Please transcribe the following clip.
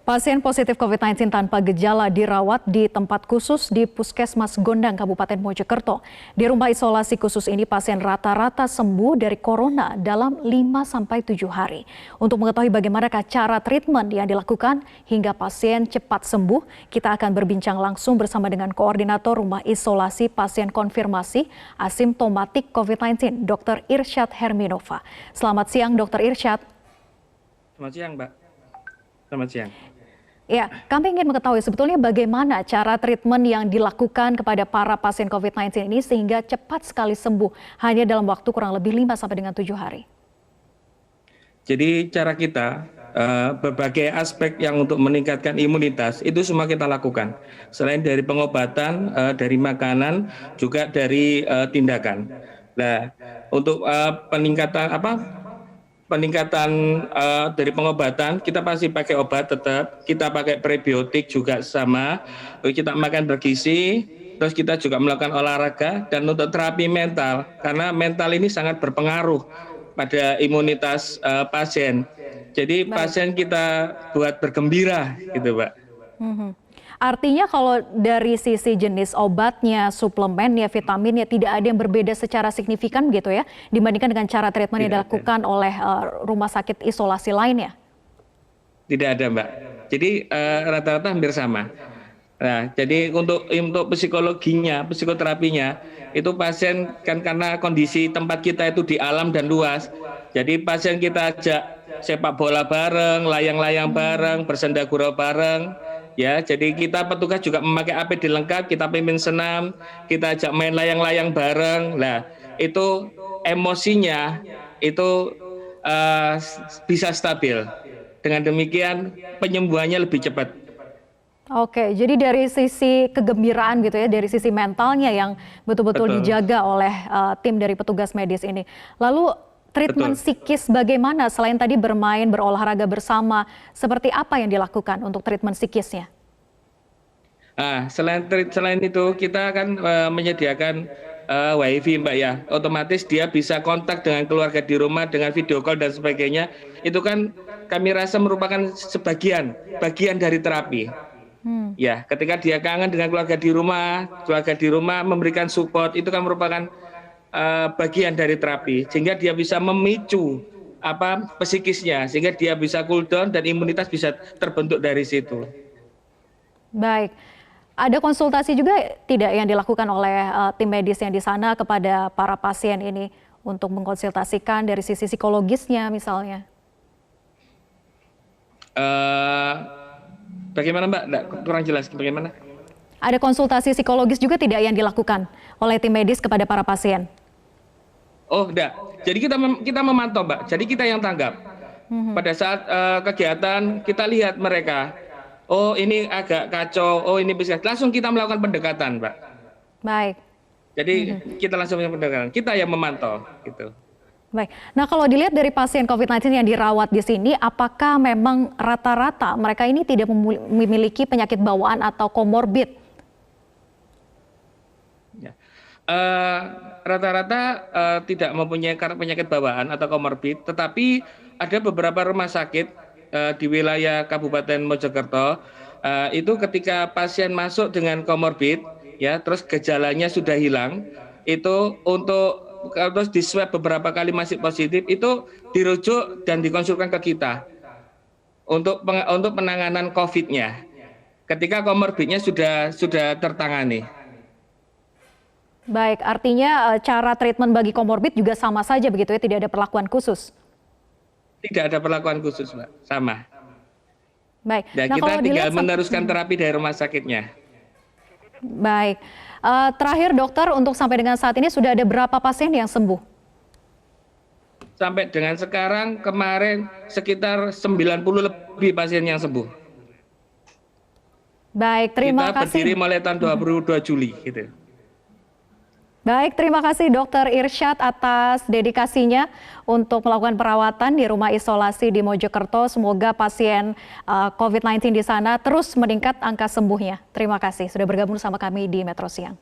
Pasien positif COVID-19 tanpa gejala dirawat di tempat khusus di Puskesmas Gondang, Kabupaten Mojokerto. Di rumah isolasi khusus ini, pasien rata-rata sembuh dari corona dalam 5-7 hari. Untuk mengetahui bagaimana cara treatment yang dilakukan hingga pasien cepat sembuh, kita akan berbincang langsung bersama dengan Koordinator Rumah Isolasi Pasien Konfirmasi Asimptomatik COVID-19, Dr. Irsyad Herminova. Selamat siang, Dr. Irsyad. Selamat siang, Mbak. Selamat siang. Ya, kami ingin mengetahui sebetulnya bagaimana cara treatment yang dilakukan kepada para pasien COVID-19 ini sehingga cepat sekali sembuh hanya dalam waktu kurang lebih 5-7 hari. Jadi cara kita berbagai aspek yang untuk meningkatkan imunitas itu semua kita lakukan. Selain dari pengobatan, dari makanan, juga dari tindakan. Nah, untuk peningkatan dari pengobatan, kita pasti pakai obat tetap, kita pakai prebiotik juga sama, kita makan bergizi, terus kita juga melakukan olahraga, dan untuk terapi mental, karena mental ini sangat berpengaruh pada imunitas pasien. Jadi pasien kita buat bergembira gitu, Mbak. Artinya kalau dari sisi jenis obatnya, suplemennya, vitaminnya tidak ada yang berbeda secara signifikan gitu ya dibandingkan dengan cara treatment yang dilakukan oleh rumah sakit isolasi lainnya? Tidak ada, Mbak. Jadi rata-rata hampir sama. Nah, jadi untuk psikologinya, psikoterapinya itu pasien kan karena kondisi tempat kita itu di alam dan luas. Jadi pasien kita ajak sepak bola bareng, layang-layang bareng, bersenda gurau bareng. Ya, jadi kita petugas juga memakai APD lengkap, kita pimpin senam, kita ajak main layang-layang bareng. Nah, itu emosinya itu bisa stabil. Dengan demikian penyembuhannya lebih cepat. Oke, jadi dari sisi kegembiraan gitu ya, dari sisi mentalnya yang betul-betul dijaga oleh tim dari petugas medis ini. Lalu treatment psikis bagaimana selain tadi bermain, berolahraga bersama, seperti apa yang dilakukan untuk treatment psikisnya? Selain itu kita akan menyediakan wifi, Mbak, ya. Otomatis dia bisa kontak dengan keluarga di rumah dengan video call dan sebagainya. Itu kan kami rasa merupakan bagian dari terapi. Ya, ketika dia kangen dengan keluarga di rumah memberikan support, itu kan merupakan bagian dari terapi, sehingga dia bisa memicu psikisnya, sehingga dia bisa cool down dan imunitas bisa terbentuk dari situ. Baik, ada konsultasi juga tidak yang dilakukan oleh tim medis yang di sana kepada para pasien ini untuk mengkonsultasikan dari sisi psikologisnya misalnya? Bagaimana, Mbak? Kurang jelas bagaimana? Ada konsultasi psikologis juga tidak yang dilakukan oleh tim medis kepada para pasien? Oh, enggak. Jadi kita memantau, Mbak. Jadi kita yang tanggap. Pada saat kegiatan kita lihat mereka, oh ini agak kacau, oh ini bisa, langsung kita melakukan pendekatan, Mbak. Baik. Jadi kita langsung melakukan pendekatan. Kita yang memantau, gitu. Baik. Nah, kalau dilihat dari pasien COVID-19 yang dirawat di sini, apakah memang rata-rata mereka ini tidak memiliki penyakit bawaan atau komorbid? Rata-rata tidak mempunyai penyakit bawaan atau komorbid, tetapi ada beberapa rumah sakit di wilayah Kabupaten Mojokerto itu ketika pasien masuk dengan komorbid, ya, terus gejalanya sudah hilang, itu terus di swab beberapa kali masih positif, itu dirujuk dan dikonsulkan ke kita untuk penanganan COVID-nya. Ketika komorbidnya sudah tertangani. Baik, artinya cara treatment bagi komorbid juga sama saja begitu ya, tidak ada perlakuan khusus? Tidak ada perlakuan khusus, Mbak, sama. Baik. Dan kita tinggal meneruskan terapi dari rumah sakitnya. Baik, terakhir dokter, untuk sampai dengan saat ini sudah ada berapa pasien yang sembuh? Sampai dengan sekarang, kemarin sekitar 90 lebih pasien yang sembuh. Baik, terima kasih. Kita berdiri mulai tahun 22 Juli gitu. Baik, terima kasih Dr. Irsyad atas dedikasinya untuk melakukan perawatan di rumah isolasi di Mojokerto. Semoga pasien COVID-19 di sana terus meningkat angka sembuhnya. Terima kasih sudah bergabung sama kami di Metro Siang.